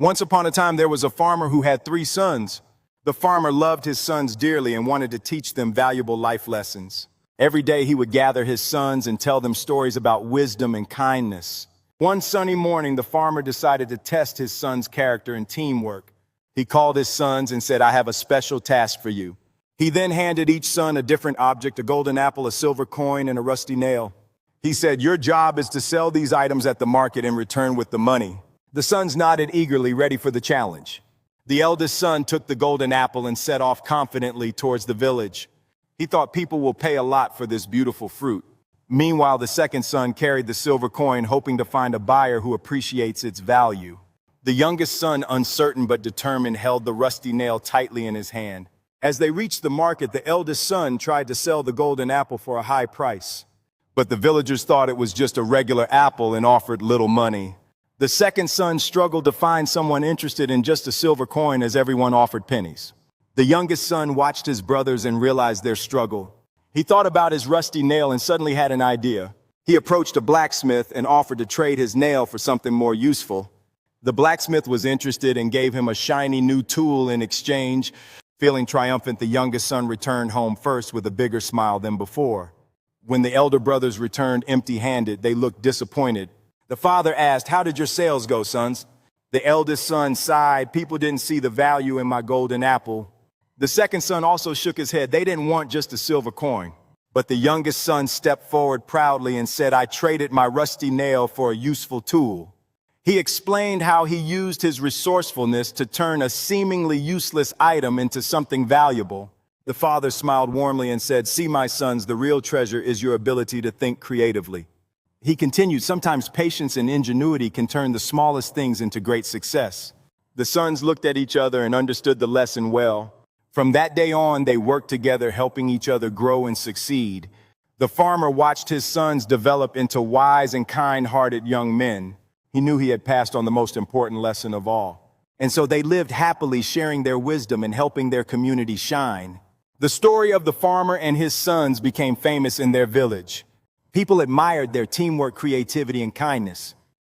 Once upon a time, there was a farmer who had 3 sons. The farmer loved his sons dearly and wanted to teach them valuable life lessons. Every day he would gather his sons and tell them stories about wisdom and kindness. One sunny morning, the farmer decided to test his sons' character and teamwork. He called his sons and said, "I have a special task for you." He then handed each son a different object, a golden apple, a silver coin, and a rusty nail. He said, "Your job is to sell these items at the market and return with the money." The sons nodded eagerly, ready for the challenge. The eldest son took the golden apple and set off confidently towards the village. He thought people will pay a lot for this beautiful fruit. Meanwhile, the second son carried the silver coin, hoping to find a buyer who appreciates its value. The youngest son, uncertain but determined, held the rusty nail tightly in his hand. As they reached the market, the eldest son tried to sell the golden apple for a high price. But the villagers thought it was just a regular apple and offered little money. The second son struggled to find someone interested in just a silver coin, as everyone offered pennies. The youngest son watched his brothers and realized their struggle. He thought about his rusty nail and suddenly had an idea. He approached a blacksmith and offered to trade his nail for something more useful. The blacksmith was interested and gave him a shiny new tool in exchange. Feeling triumphant, the youngest son returned home first with a bigger smile than before. When the elder brothers returned empty-handed, they looked disappointed. The father asked, "How did your sales go, sons?" The eldest son sighed. "People didn't see the value in my golden apple." The second son also shook his head. They didn't want just a silver coin. But the youngest son stepped forward proudly and said, "I traded my rusty nail for a useful tool." He explained how he used his resourcefulness to turn a seemingly useless item into something valuable. The father smiled warmly and said, "See, my sons, the real treasure is your ability to think creatively." He continued, "Sometimes patience and ingenuity can turn the smallest things into great success." The sons looked at each other and understood the lesson well. From that day on, they worked together, helping each other grow and succeed. The farmer watched his sons develop into wise and kind-hearted young men. He knew he had passed on the most important lesson of all. And so they lived happily, sharing their wisdom and helping their community shine. The story of the farmer and his sons became famous in their village. People admired their teamwork, creativity, and kindness.